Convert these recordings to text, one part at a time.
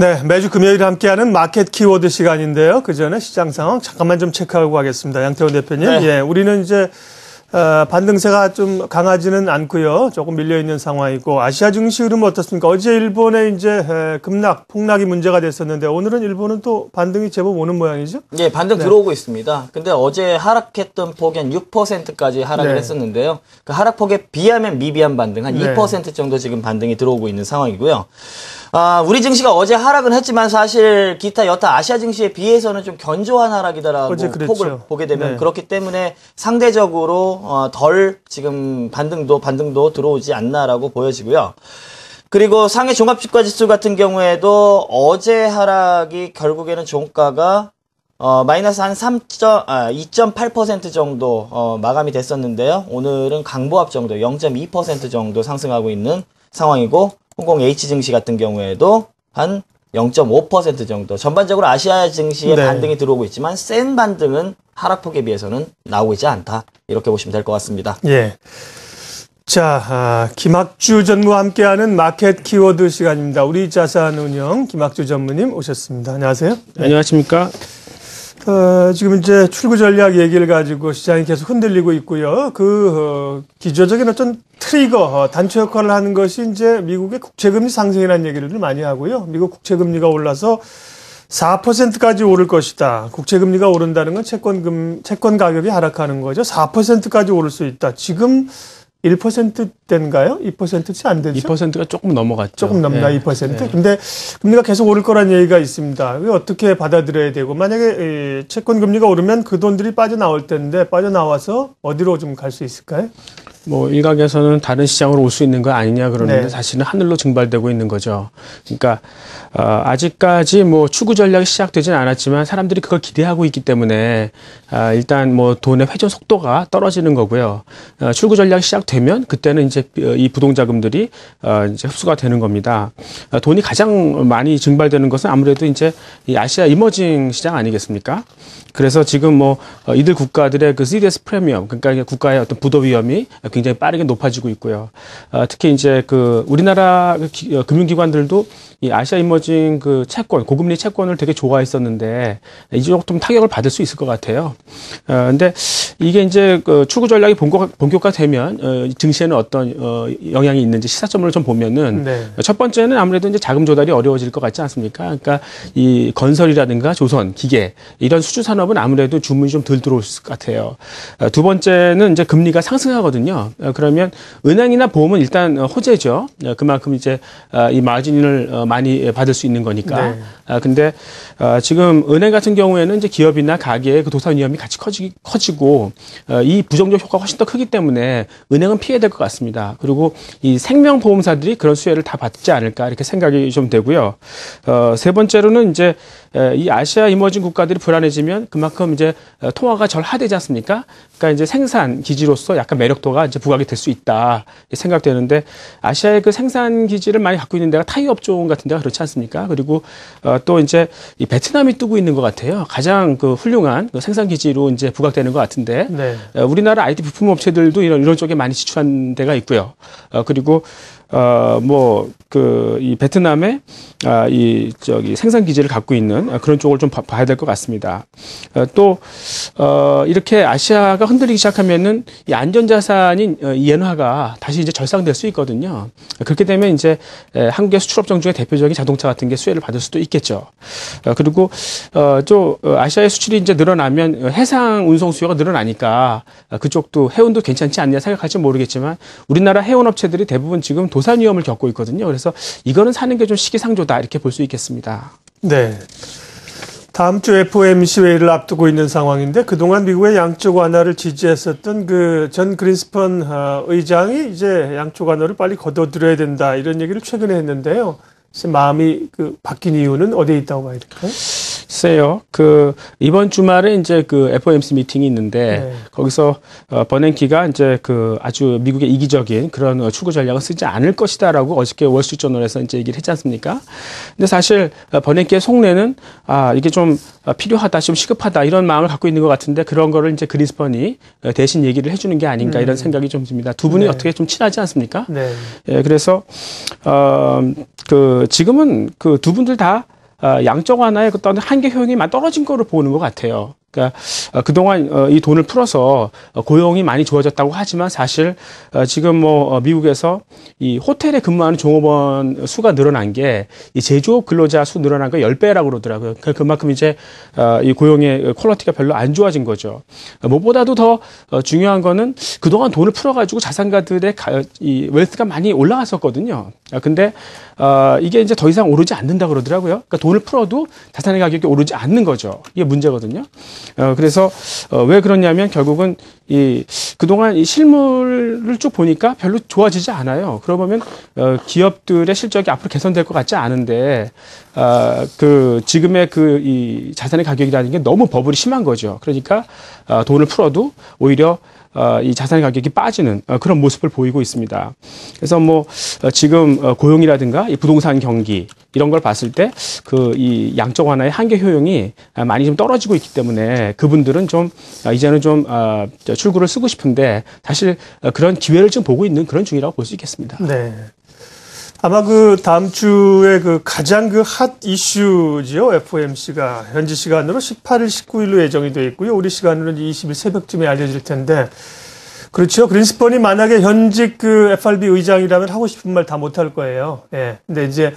네, 매주 금요일 함께하는 마켓 키워드 시간인데요. 그 전에 시장 상황 잠깐만 좀 체크하고 가겠습니다. 양태원 대표님. 네. 예, 우리는 이제 반등세가 좀 강하지는 않고요. 조금 밀려 있는 상황이고 아시아 증시 흐름 어떻습니까? 어제 일본에 이제 폭락이 문제가 됐었는데 오늘은 일본은 또 반등이 제법 오는 모양이죠? 예, 반등 들어오고 있습니다. 근데 어제 하락했던 폭이 한 6%까지 하락을 했었는데요. 그 하락폭에 비하면 미비한 반등, 한 2% 정도 지금 반등이 들어오고 있는 상황이고요. 우리 증시가 어제 하락은 했지만 사실 기타 여타 아시아 증시에 비해서는 좀 견조한 하락이다라고 폭을 보게 되면 그렇기 때문에 상대적으로 덜 지금 반등도 들어오지 않나라고 보여지고요. 그리고 상해 종합주가지수 같은 경우에도 어제 하락이 결국에는 종가가 마이너스 한 2.8% 정도 마감이 됐었는데요. 오늘은 강보합 정도 0.2% 정도 상승하고 있는 상황이고 홍콩 H증시 같은 경우에도 한 0.5% 정도 전반적으로 아시아 증시에 반등이 들어오고 있지만 센 반등은 하락폭에 비해서는 나오고 있지 않다. 이렇게 보시면 될 것 같습니다. 예. 자, 김학주 전무와 함께하는 마켓 키워드 시간입니다. 우리자산운용 김학주 전무님 오셨습니다. 안녕하세요. 네. 안녕하십니까. 지금 이제 출구 전략 얘기를 가지고 시장이 계속 흔들리고 있고요. 기초적인 어떤 트리거, 단초 역할을 하는 것이 이제 미국의 국채금리 상승이라는 얘기를 많이 하고요. 미국 국채금리가 올라서 4%까지 오를 것이다. 국채금리가 오른다는 건 채권 가격이 하락하는 거죠. 4%까지 오를 수 있다. 지금 1%대인가요? 2%지 안 되죠? 2%가 조금 넘어갔죠. 조금 넘나 2%. 근데 금리가 계속 오를 거란 얘기가 있습니다. 이거 어떻게 받아들여야 되고 만약에 채권 금리가 오르면 그 돈들이 빠져나올 텐데 빠져나와서 어디로 좀 갈 수 있을까요? 뭐 일각에서는 다른 시장으로 올 수 있는 거 아니냐 그러는데 사실은 하늘로 증발되고 있는 거죠. 그러니까 아직까지 뭐 추구 전략이 시작되진 않았지만 사람들이 그걸 기대하고 있기 때문에 일단 뭐 돈의 회전 속도가 떨어지는 거고요. 출구 전략이 시작되면 그때는 이제 이 부동자금들이 이제 흡수가 되는 겁니다. 돈이 가장 많이 증발되는 것은 아무래도 이제 이 아시아 이머징 시장 아니겠습니까? 그래서 지금 뭐 이들 국가들의 그 CDS 프리미엄, 그러니까 국가의 어떤 부도 위험이 굉장히 빠르게 높아지고 있고요. 특히 이제 그 우리나라 금융기관들도 이 아시아 이머징 그 채권, 고금리 채권을 되게 좋아했었는데 이제 좀 타격을 받을 수 있을 것 같아요. 근데 이게 이제 그 추구 전략이 본격화되면 증시에는 어떤 영향이 있는지 시사점을 좀 보면은 첫 번째는 아무래도 이제 자금 조달이 어려워질 것 같지 않습니까? 그러니까 이 건설이라든가 조선, 기계 이런 수주 산업은 아무래도 주문이 좀 덜 들어올 것 같아요. 두 번째는 이제 금리가 상승하거든요. 그러면 은행이나 보험은 일단 호재죠. 그만큼 이제 이 마진을 많이 받을 수 있는 거니까. 근데 지금 은행 같은 경우에는 이제 기업이나 가게의 그 도산 위험이 같이 커지고 이 부정적 효과가 훨씬 더 크기 때문에 은행은 피해야 될 것 같습니다. 그리고 이 생명보험사들이 그런 수혜를 다 받지 않을까 이렇게 생각이 좀 되고요. 세 번째로는 이제 이 아시아 이머징 국가들이 불안해지면 그만큼 이제 통화가 절하되지 않습니까? 그러니까 이제 생산 기지로서 약간 매력도가 이제 부각이 될 수 있다 생각되는데 아시아의 그 생산 기지를 많이 갖고 있는 데가 타이 업종 같은 데가 그렇지 않습니까? 그리고 또 이제 이 베트남이 뜨고 있는 것 같아요. 가장 그 훌륭한 그 생산 기지로 이제 부각되는 것 같은데 우리나라 IT 부품 업체들도 이런 쪽에 많이 지출한 데가 있고요. 그리고 이 베트남의 생산 기지를 갖고 있는 그런 쪽을 좀 봐야 될 것 같습니다. 또 이렇게 아시아가 흔들리기 시작하면은 이 안전자산인 이 엔화가 다시 이제 절상될 수 있거든요. 그렇게 되면 이제 한국의 수출업종 중에 대표적인 자동차 같은 게 수혜를 받을 수도 있겠죠. 그리고 또 아시아의 수출이 이제 늘어나면 해상 운송 수요가 늘어나니까 그쪽도 해운도 괜찮지 않냐 생각할지 모르겠지만 우리나라 해운 업체들이 대부분 지금 도산 위험을 겪고 있거든요. 그래서 이거는 사는 게 좀 시기상조다 이렇게 볼 수 있겠습니다. 네. 다음 주 FOMC 회의를 앞두고 있는 상황인데 그동안 미국의 양적 완화를 지지했었던 그 전 그린스펀 의장이 이제 양적 완화를 빨리 거둬들여야 된다 이런 얘기를 최근에 했는데요. 마음이 바뀐 이유는 어디에 있다고 봐야 될까요? 글쎄요. 이번 주말에 이제 FOMC 미팅이 있는데, 네. 거기서, 버냉키가 이제 아주 미국의 이기적인 그런 출구 전략을 쓰지 않을 것이다라고 어저께 월스트리트저널에서 이제 얘기를 했지 않습니까? 근데 사실, 버냉키의 속내는, 이게 좀 필요하다, 좀 시급하다, 이런 마음을 갖고 있는 것 같은데, 그런 거를 이제 그린스펀이 대신 얘기를 해주는 게 아닌가, 이런 생각이 좀 듭니다. 두 분이 네. 어떻게 좀 친하지 않습니까? 네. 예, 그래서, 지금은 두 분들 다 양적 완화의 어떤 한계 효용이 많이 떨어진 거로 보는 것 같아요. 그러니까 그동안 이 돈을 풀어서 고용이 많이 좋아졌다고 하지만 사실 지금 미국에서 이 호텔에 근무하는 종업원 수가 늘어난 게 이 제조업 근로자 수 늘어난 거 10배라고 그러더라고요. 그만큼 이제 이 고용의 퀄리티가 별로 안 좋아진 거죠. 무엇보다도 더 중요한 거는 그동안 돈을 풀어가지고 자산가들의 이 웰스가 많이 올라갔었거든요. 근데 이게 이제 더 이상 오르지 않는다 그러더라고요. 그러니까 돈을 풀어도 자산의 가격이 오르지 않는 거죠. 이게 문제거든요. 그래서 왜 그러냐면 결국은 그동안 이 실물을 쭉 보니까 별로 좋아지지 않아요. 그러면 기업들의 실적이 앞으로 개선될 것 같지 않은데 지금의 이 자산의 가격이라는 게 너무 버블이 심한 거죠. 그러니까 돈을 풀어도 오히려 이 자산의 가격이 빠지는 그런 모습을 보이고 있습니다. 그래서 지금 고용이라든가 이 부동산 경기 이런 걸 봤을 때 이 양적 완화의 한계 효용이 많이 좀 떨어지고 있기 때문에 그분들은 좀 이제는 좀 출구를 쓰고 싶은데 사실 그런 기회를 좀 보고 있는 그런 중이라고 볼 수 있겠습니다. 네. 아마 다음 주에 가장 핫 이슈지요. FOMC가 현지 시간으로 18일, 19일로 예정이 되어 있고요. 우리 시간으로는 20일 새벽쯤에 알려질 텐데. 그렇죠. 그린스펀이 만약에 현직 FRB 의장이라면 하고 싶은 말 다 못할 거예요. 예. 근데 이제,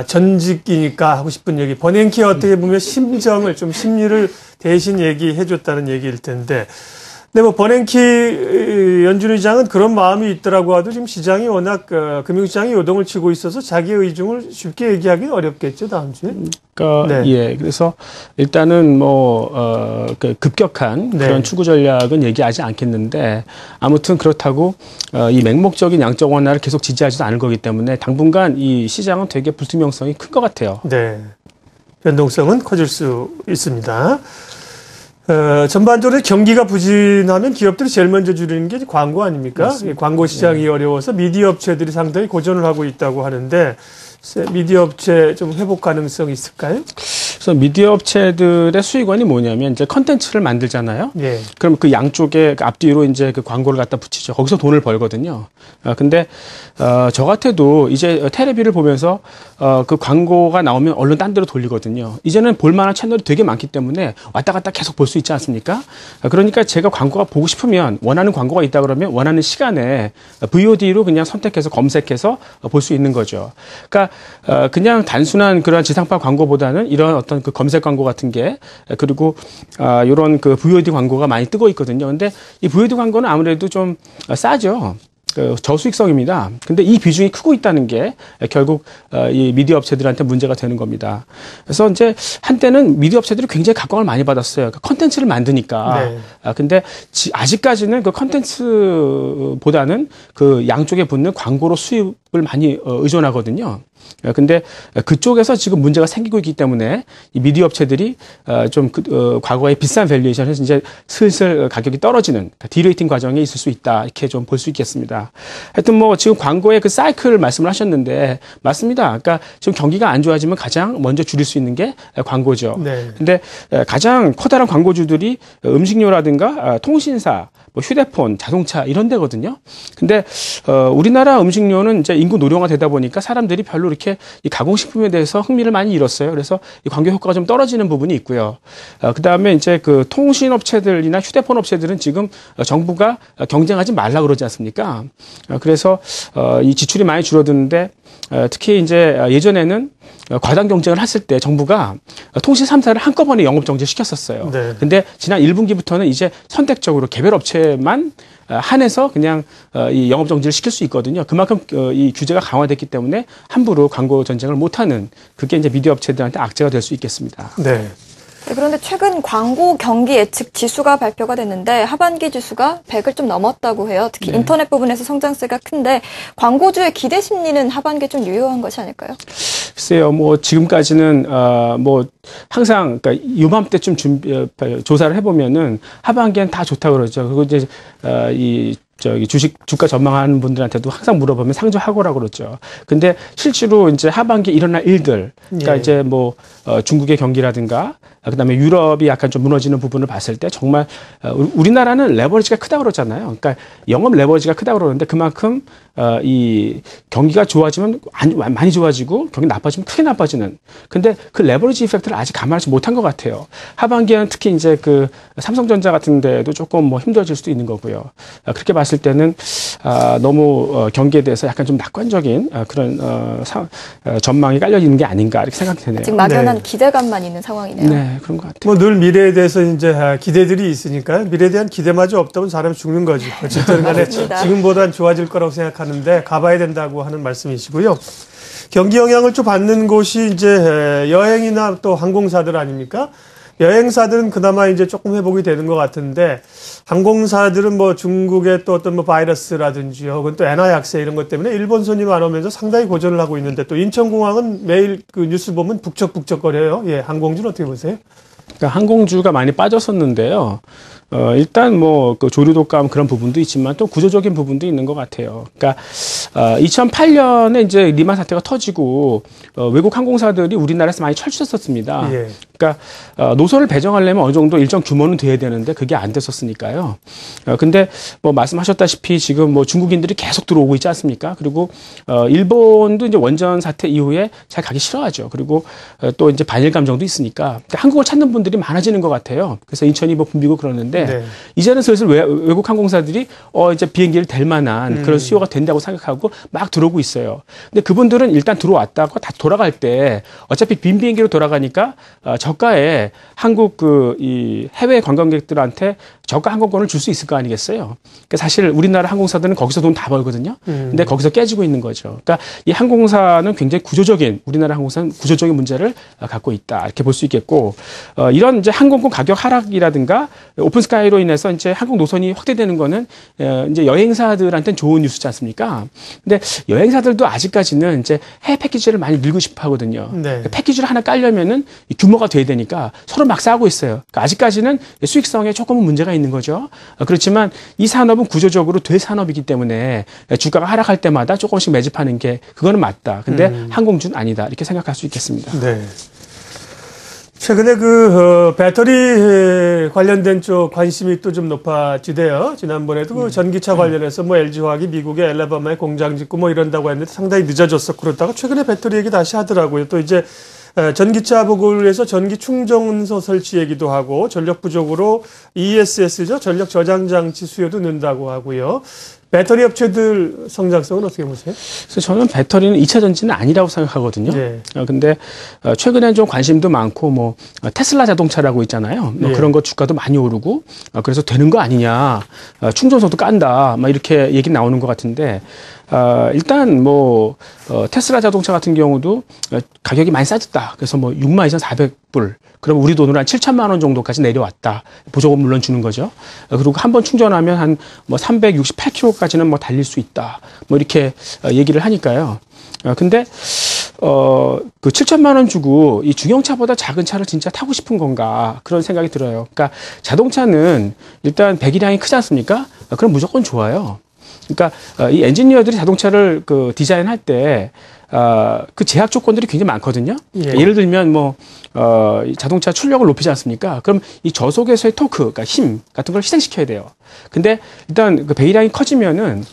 전직이니까 하고 싶은 얘기. 버냉키 어떻게 보면 심리를 대신 얘기해줬다는 얘기일 텐데. 근데 버냉키 연준 의장은 그런 마음이 있더라고 하도 지금 시장이 워낙 금융시장이 요동을 치고 있어서 자기의 의중을 쉽게 얘기하기는 어렵겠죠, 다음 주에. 네. 예. 그래서 일단은 급격한 그런 출구 전략은 얘기하지 않겠는데 아무튼 그렇다고 이 맹목적인 양적 완화를 계속 지지하지도 않을 거기 때문에 당분간 이 시장은 되게 불투명성이 큰 것 같아요. 네. 변동성은 커질 수 있습니다. 전반적으로 경기가 부진하면 기업들이 제일 먼저 줄이는 게 광고 아닙니까? 광고 시장이 어려워서 미디어 업체들이 상당히 고전을 하고 있다고 하는데 미디어 업체 좀 회복 가능성이 있을까요? 그래서 미디어 업체들의 수익원이 뭐냐면 이제 컨텐츠를 만들잖아요. 예. 그럼 그 양쪽에 앞뒤로 이제 광고를 갖다 붙이죠. 거기서 돈을 벌거든요. 근데 저 같아도 이제 테레비를 보면서 그 광고가 나오면 얼른 딴 데로 돌리거든요. 이제는 볼만한 채널이 되게 많기 때문에 왔다 갔다 계속 볼 수 있지 않습니까? 그러니까 제가 광고가 보고 싶으면 원하는 광고가 있다 그러면 원하는 시간에 VOD로 그냥 선택해서 검색해서 볼 수 있는 거죠. 그러니까 그냥 단순한 그런 지상파 광고보다는 이런 어떤 검색 광고 같은 게 그리고 이런 VOD 광고가 많이 뜨고 있거든요. 근데 이 VOD 광고는 아무래도 좀 싸죠. 저수익성입니다. 근데 이 비중이 크고 있다는 게 결국 이 미디어 업체들한테 문제가 되는 겁니다. 그래서 이제 한때는 미디어 업체들이 굉장히 각광을 많이 받았어요. 컨텐츠를 만드니까. 네. 근데 아직까지는 그 컨텐츠보다는 그 양쪽에 붙는 광고로 수입을 많이 의존하거든요. 근데 그쪽에서 지금 문제가 생기고 있기 때문에 이 미디어 업체들이 좀 과거의 비싼 밸류에이션에서 이제 슬슬 가격이 떨어지는 디레이팅 과정에 있을 수 있다. 이렇게 좀 볼 수 있겠습니다. 하여튼 지금 광고의 그 사이클 말씀을 하셨는데 맞습니다. 그러니까 지금 경기가 안 좋아지면 가장 먼저 줄일 수 있는 게 광고죠. 네. 근데 가장 커다란 광고주들이 음식료라든가 통신사, 휴대폰, 자동차 이런 데거든요. 근데 우리나라 음식료는 이제 인구 노령화 되다 보니까 사람들이 별로 이렇게 이 가공식품에 대해서 흥미를 많이 잃었어요. 그래서 이 광고 효과가 좀 떨어지는 부분이 있고요. 그다음에 이제 통신 업체들이나 휴대폰 업체들은 지금 정부가 경쟁하지 말라 그러지 않습니까? 그래서 이 지출이 많이 줄어드는데 특히 이제 예전에는 과당 경쟁을 했을 때 정부가 통신 3사를 한꺼번에 영업 정지 시켰었어요. 네. 근데 지난 1분기부터는 이제 선택적으로 개별 업체만 한해서 그냥 이 영업 정지를 시킬 수 있거든요. 그만큼 이 규제가 강화됐기 때문에 함부로 광고 전쟁을 못하는 그게 이제 미디어 업체들한테 악재가 될 수 있겠습니다. 네. 네, 그런데 최근 광고 경기 예측 지수가 발표가 됐는데 하반기 지수가 100을 좀 넘었다고 해요. 특히 인터넷 부분에서 성장세가 큰데 광고주의 기대 심리는 하반기에 좀 유효한 것이 아닐까요? 글쎄요, 뭐 지금까지는 뭐 항상 그러니까 요맘때쯤 조사를 해보면은 하반기엔 다 좋다 그러죠. 그리고 이제 저기 주가 전망하는 분들한테도 항상 물어보면 상저하고라고 그러죠. 근데 실제로 이제 하반기에 일어날 일들, 그러니까 예. 이제 뭐 중국의 경기라든가 그다음에 유럽이 약간 좀 무너지는 부분을 봤을 때 정말 우리나라는 레버리지가 크다고 그러잖아요. 그러니까 영업 레버리지가 크다고 그러는데 그만큼 이 경기가 좋아지면 많이 좋아지고 경기 나빠지면 크게 나빠지는. 근데 그 레버리지 이펙트를 아직 감안하지 못한 것 같아요. 하반기에는 특히 이제 그 삼성전자 같은 데도 조금 뭐 힘들어질 수도 있는 거고요. 그렇게 봤을 때는 너무 경기에 대해서 약간 좀 낙관적인 그런 전망이 깔려 있는 게 아닌가 이렇게 생각이 되네요. 지금 막연한 네. 기대감만 있는 상황이네요. 네, 그런 것 같아요. 뭐 늘 미래에 대해서 이제 기대들이 있으니까 미래에 대한 기대마저 없다면 사람이 죽는 거지. 어쨌든 간에 맞습니다. 지금보단 좋아질 거라고 생각하는데 가봐야 된다고 하는 말씀이시고요. 경기 영향을 좀 받는 곳이 이제 여행이나 또 항공사들 아닙니까? 여행사들은 그나마 이제 조금 회복이 되는 것 같은데 항공사들은 뭐 중국의 또 어떤 뭐 바이러스라든지 혹은 또 엔화 약세 이런 것 때문에 일본 손님 안 오면서 상당히 고전을 하고 있는데 또 인천공항은 매일 그 뉴스 보면 북적북적거려요. 예, 항공주는 어떻게 보세요? 그러니까 항공주가 많이 빠졌었는데요. 일단 뭐 그 조류독감 그런 부분도 있지만 또 구조적인 부분도 있는 것 같아요. 그러니까 2008년에 이제 리만 사태가 터지고 외국 항공사들이 우리나라에서 많이 철수했었습니다. 예. 그러니까 노선을 배정하려면 어느 정도 일정 규모는 돼야 되는데 그게 안 됐었으니까요. 근데 뭐 말씀하셨다시피 지금 뭐 중국인들이 계속 들어오고 있지 않습니까? 그리고 일본도 이제 원전 사태 이후에 잘 가기 싫어하죠. 그리고 또 이제 반일 감정도 있으니까 그러니까 한국을 찾는 분들이 많아지는 것 같아요. 그래서 인천이 뭐 붐비고 그러는데 네. 이제는 슬슬 외국 항공사들이 이제 비행기를 댈 만한 그런 수요가 된다고 생각하고 막 들어오고 있어요. 근데 그분들은 일단 들어왔다가 다 돌아갈 때 어차피 빈 비행기로 돌아가니까 저가에 한국 이 해외 관광객들한테 저가 항공권을 줄 수 있을 거 아니겠어요? 그러니까 사실 우리나라 항공사들은 거기서 돈 다 벌거든요. 근데 거기서 깨지고 있는 거죠. 그러니까 이 항공사는 굉장히 우리나라 항공사는 구조적인 문제를 갖고 있다. 이렇게 볼 수 있겠고, 이런 이제 항공권 가격 하락이라든가 오픈스카이로 인해서 이제 항공 노선이 확대되는 거는 이제 여행사들한테는 좋은 뉴스지 않습니까? 근데 여행사들도 아직까지는 이제 해외 패키지를 많이 밀고 싶어 하거든요. 네. 패키지를 하나 깔려면은 이 규모가 돼야 되니까 서로 막 싸우고 있어요. 그러니까 아직까지는 수익성에 조금은 문제가 있는 거죠. 그렇지만 이 산업은 구조적으로 대산업이기 때문에 주가가 하락할 때마다 조금씩 매집하는 게 그거는 맞다. 근데 항공주는 아니다. 이렇게 생각할 수 있겠습니다. 네. 최근에 배터리 관련된 쪽 관심이 또 좀 높아지대요. 지난번에도 그 전기차 관련해서 뭐 LG화학이 미국의 엘라바마에 공장 짓고 뭐 이런다고 했는데 상당히 늦어졌었고 그러다가 최근에 배터리 얘기 다시 하더라고요. 또 이제 전기차 보급을 위해서 전기 충전소 설치 얘기도 하고 전력 부족으로 ESS죠. 전력 저장 장치 수요도 는다고 하고요. 배터리 업체들 성장성은 어떻게 보세요? 그래서 저는 배터리는 2차 전지는 아니라고 생각하거든요. 네. 근데 최근에 좀 관심도 많고 뭐 테슬라 자동차라고 있잖아요. 네. 그런 거 주가도 많이 오르고 그래서 되는 거 아니냐. 충전소도 깐다. 막 이렇게 얘기 나오는 것 같은데 일단 뭐 테슬라 자동차 같은 경우도 가격이 많이 싸졌다. 그래서 뭐 62,400불. 그럼 우리 돈으로 한 7천만 원 정도까지 내려왔다. 보조금 물론 주는 거죠. 그리고 한 번 충전하면 한 뭐 368km까지는 뭐 달릴 수 있다. 뭐 이렇게 얘기를 하니까요. 근데 그 7천만 원 주고 이 중형차보다 작은 차를 진짜 타고 싶은 건가 그런 생각이 들어요. 그러니까 자동차는 일단 배기량이 크지 않습니까? 그럼 무조건 좋아요. 그러니까 이 엔지니어들이 자동차를 그 디자인할 때 그 제약 조건들이 굉장히 많거든요. 예. 예를 들면 뭐 자동차 출력을 높이지 않습니까? 그럼 이 저속에서의 토크, 그러니까 힘 같은 걸 희생시켜야 돼요. 근데 일단 그 배기량이 커지면은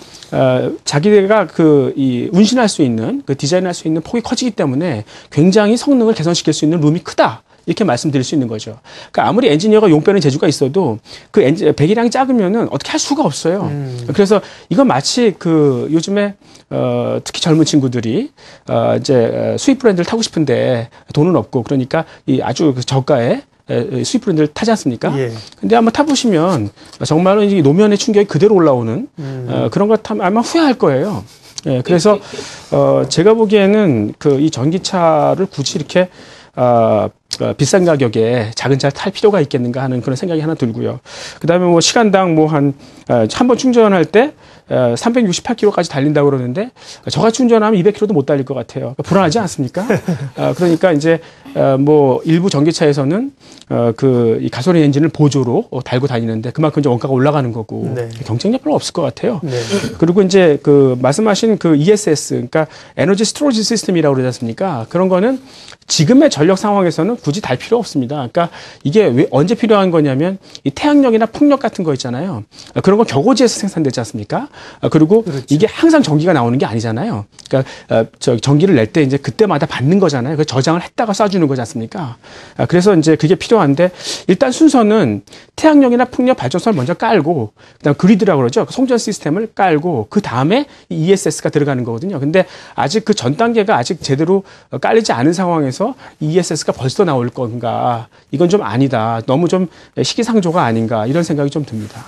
자기가 이 운신할 수 있는 그 디자인할 수 있는 폭이 커지기 때문에 굉장히 성능을 개선시킬 수 있는 룸이 크다. 이렇게 말씀드릴 수 있는 거죠. 그러니까 아무리 엔지니어가 용 빼는 재주가 있어도 그 배기량이 작으면은 어떻게 할 수가 없어요. 그래서 이건 마치 요즘에 특히 젊은 친구들이 이제 수입 브랜드를 타고 싶은데 돈은 없고 그러니까 이 아주 저가의 수입 브랜드를 타지 않습니까? 예. 근데 한번 타보시면 정말로 이 노면의 충격이 그대로 올라오는 그런 걸 타면 아마 후회할 거예요. 예, 그래서 제가 보기에는 이 전기차를 굳이 이렇게 비싼 가격에 작은 차를 탈 필요가 있겠는가 하는 그런 생각이 하나 들고요. 그 다음에 뭐 시간당 뭐 한 번 충전할 때 368km까지 달린다고 그러는데 저같이 운전하면 200km도 못 달릴 것 같아요. 그러니까 불안하지 않습니까? 그러니까 이제 뭐 일부 전기차에서는 이 가솔린 엔진을 보조로 달고 다니는데 그만큼 이제 원가가 올라가는 거고 네. 경쟁력 별로 없을 것 같아요. 네. 그리고 이제 그 말씀하신 그 ESS, 그러니까 에너지 스토리지 시스템이라고 그러지 않습니까? 그런 거는 지금의 전력 상황에서는 굳이 달 필요 없습니다. 그러니까 이게 왜 언제 필요한 거냐면 이 태양력이나 풍력 같은 거 있잖아요. 그런 거 격오지에서 생산되지 않습니까? 그리고 그렇죠. 이게 항상 전기가 나오는 게 아니잖아요. 그러니까 전기를 낼 때 이제 그때마다 받는 거잖아요. 그 저장을 했다가 쏴주는 거지 않습니까? 그래서 이제 그게 필요한데 일단 순서는 태양력이나 풍력 발전소를 먼저 깔고 그다음 그리드라고 그러죠. 송전 시스템을 깔고 그 다음에 ESS가 들어가는 거거든요. 근데 아직 그 전 단계가 아직 제대로 깔리지 않은 상황에서 ESS가 벌써 나올 건가? 이건 좀 아니다. 너무 좀 시기상조가 아닌가 이런 생각이 좀 듭니다.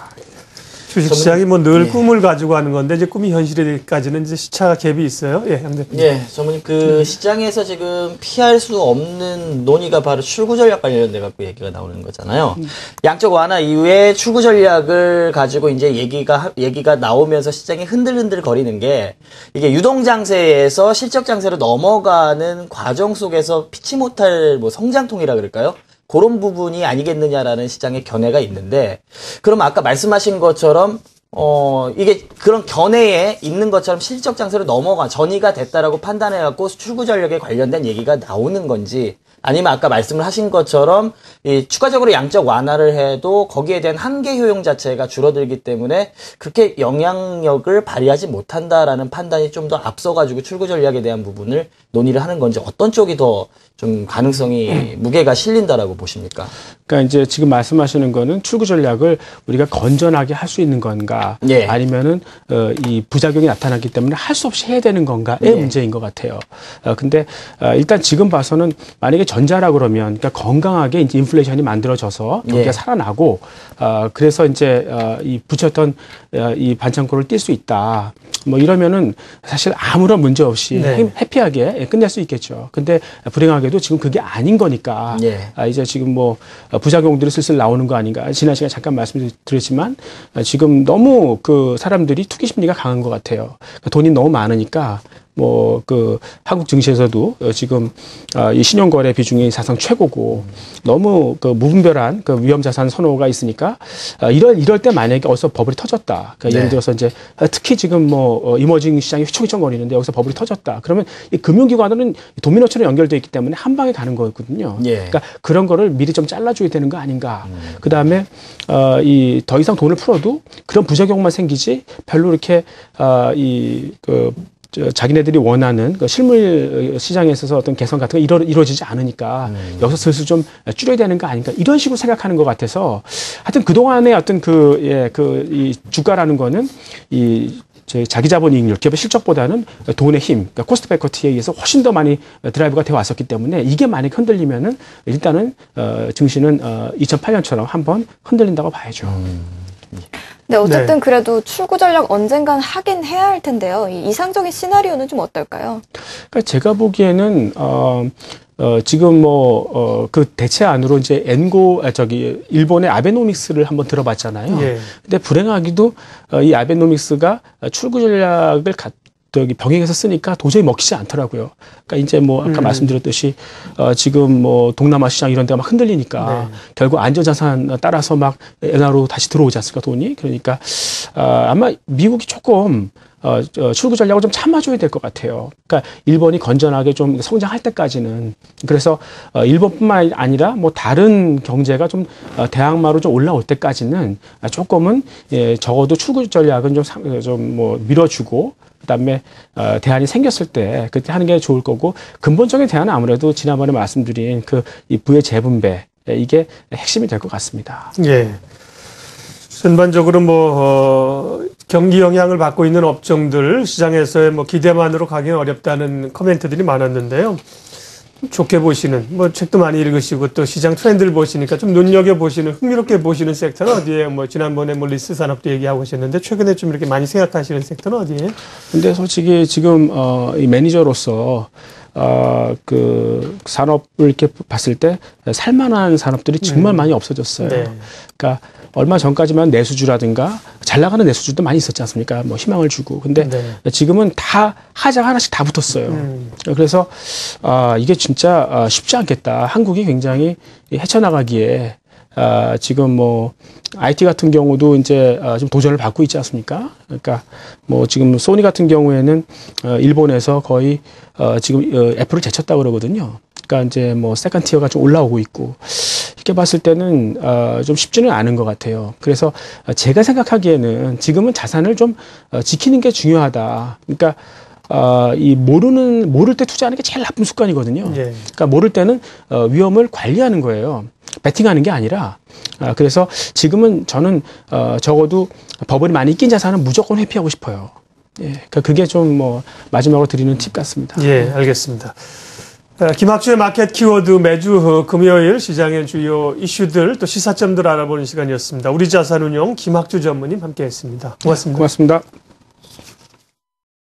주식시장이 뭐 늘 꿈을 가지고 하는 건데 이제 꿈이 현실이 되기까지는 이제 시차가 갭이 있어요. 예, 양 대표님. 예, 전문님 그 시장에서 지금 피할 수 없는 논의가 바로 출구 전략 관련돼 갖고 얘기가 나오는 거잖아요. 양적 완화 이후에 출구 전략을 가지고 이제 얘기가 나오면서 시장이 흔들흔들 거리는 게 이게 유동 장세에서 실적 장세로 넘어가는 과정 속에서 피치 못할 뭐 성장통이라 그럴까요? 그런 부분이 아니겠느냐라는 시장의 견해가 있는데, 그럼 아까 말씀하신 것처럼, 이게 그런 견해에 있는 것처럼 실적 장세로 전이가 됐다라고 판단해갖고 출구 전략에 관련된 얘기가 나오는 건지, 아니면 아까 말씀을 하신 것처럼 추가적으로 양적 완화를 해도 거기에 대한 한계 효용 자체가 줄어들기 때문에 그렇게 영향력을 발휘하지 못한다라는 판단이 좀 더 앞서가지고 출구 전략에 대한 부분을 논의를 하는 건지, 어떤 쪽이 더 좀 가능성이 무게가 실린다라고 보십니까? 그러니까 이제 지금 말씀하시는 거는 출구 전략을 우리가 건전하게 할 수 있는 건가, 예. 아니면은 이 부작용이 나타났기 때문에 할 수 없이 해야 되는 건가의 예. 문제인 것 같아요. 근데 일단 지금 봐서는 만약에 전자라 그러면 그러니까 건강하게 이제 인플레이션이 만들어져서 경기가 예. 살아나고 그래서 이제 이 붙였던 이 반창고를 뛸 수 있다. 뭐 이러면은 사실 아무런 문제 없이 네. 해피하게 끝낼 수 있겠죠. 근데 불행하게도 지금 그게 아닌 거니까 예. 이제 지금 뭐 부작용들이 슬슬 나오는 거 아닌가. 지난 시간에 잠깐 말씀드렸지만 지금 너무 그 사람들이 투기 심리가 강한 것 같아요. 돈이 너무 많으니까 뭐 그 한국 증시에서도 지금 이 신용거래 비중이 사상 최고고 너무 그 무분별한 그 위험 자산 선호가 있으니까 이럴 때 만약에 어디서 버블이 터졌다. 그러니까 네. 예를 들어서 이제 특히 지금 뭐 이머징 시장이 휘청휘청거리는데 여기서 버블이 터졌다. 그러면 이 금융기관은 도미노처럼 연결돼 있기 때문에 한 방에 가는 거거든요. 예. 그러니까 그런 거를 미리 좀 잘라줘야 되는 거 아닌가. 그 다음에 이 더 이상 돈을 풀어도 그런 부작용만 생기지 별로 이렇게 자기네들이 원하는 그 실물 시장에 있어서 어떤 개선 같은 거 이루어지지 않으니까 여기서 슬슬 좀 줄여야 되는 거 아닌가 이런 식으로 생각하는 것 같아서 하여튼 그동안의 어떤 이 주가라는 거는 자기 자본 이익률, 기업의 실적보다는 돈의 힘, 그러니까 코스트 베커티에 의해서 훨씬 더 많이 드라이브가 되어 왔었기 때문에 이게 많이 흔들리면은 일단은 증시는 2008년처럼 한번 흔들린다고 봐야죠. 네, 어쨌든 그래도 출구 전략 언젠간 하긴 해야 할 텐데요. 이 이상적인 시나리오는 좀 어떨까요? 그러니까 제가 보기에는 지금 그 대체안으로 이제 일본의 아베노믹스를 한번 들어봤잖아요. 예. 근데 불행하게도 이 아베노믹스가 출구 전략을 병행해서 쓰니까 도저히 먹히지 않더라고요. 그러니까 이제 뭐 아까 말씀드렸듯이 지금 뭐 동남아 시장 이런 데가 막 흔들리니까 결국 안전자산 따라서 막 엔화로 다시 들어오지 않습니까, 돈이? 그러니까 아마 미국이 조금 출구 전략을 좀 참아줘야 될 것 같아요. 그러니까 일본이 건전하게 좀 성장할 때까지는. 그래서 일본뿐만 아니라 뭐 다른 경제가 좀 대항마로 좀 올라올 때까지는 조금은 적어도 출구 전략은 좀 뭐 밀어주고 그다음에 대안이 생겼을 때 그때 하는 게 좋을 거고, 근본적인 대안은 아무래도 지난번에 말씀드린 이 부의 재분배, 이게 핵심이 될 것 같습니다. 예. 전반적으로 경기 영향을 받고 있는 업종들 시장에서의 기대만으로 가기는 어렵다는 코멘트들이 많았는데요. 좋게 보시는, 책도 많이 읽으시고 또 시장 트렌드를 보시니까 좀 눈여겨보시는, 흥미롭게 보시는 섹터는 어디예요? 지난번에 리스 산업도 얘기하고 하셨는데 최근에 좀 이렇게 많이 생각하시는 섹터는 어디예요? 근데 솔직히 지금, 이 매니저로서, 그 산업을 이렇게 봤을 때 살만한 산업들이 정말 많이 없어졌어요. 네. 그러니까 얼마 전까지만 내수주라든가 잘 나가는 내수주도 많이 있었지 않습니까? 뭐 희망을 주고. 근데 네. 지금은 다 하자가 하나씩 다 붙었어요. 그래서 이게 진짜 쉽지 않겠다. 한국이 굉장히 헤쳐나가기에 지금 뭐 IT 같은 경우도 이제 좀 도전을 받고 있지 않습니까? 그러니까 뭐 지금 소니 같은 경우에는 일본에서 거의 지금 애플을 제쳤다 그러거든요. 그러니까 이제 뭐 세컨 티어가 좀 올라오고 있고 이렇게 봤을 때는 좀 쉽지는 않은 것 같아요. 그래서 제가 생각하기에는 지금은 자산을 좀 지키는 게 중요하다. 그러니까 모를 때 투자하는 게 제일 나쁜 습관이거든요. 예. 그러니까 모를 때는 위험을 관리하는 거예요. 베팅하는 게 아니라. 그래서 지금은 저는 적어도 버블이 많이 낀 자산은 무조건 회피하고 싶어요. 예. 그러니까 그게 좀 뭐 마지막으로 드리는 팁 같습니다. 예, 알겠습니다. 김학주의 마켓 키워드 매주 금요일 시장의 주요 이슈들 또 시사점들 알아보는 시간이었습니다. 우리 자산운용 김학주 전무님 함께했습니다. 고맙습니다. 고맙습니다.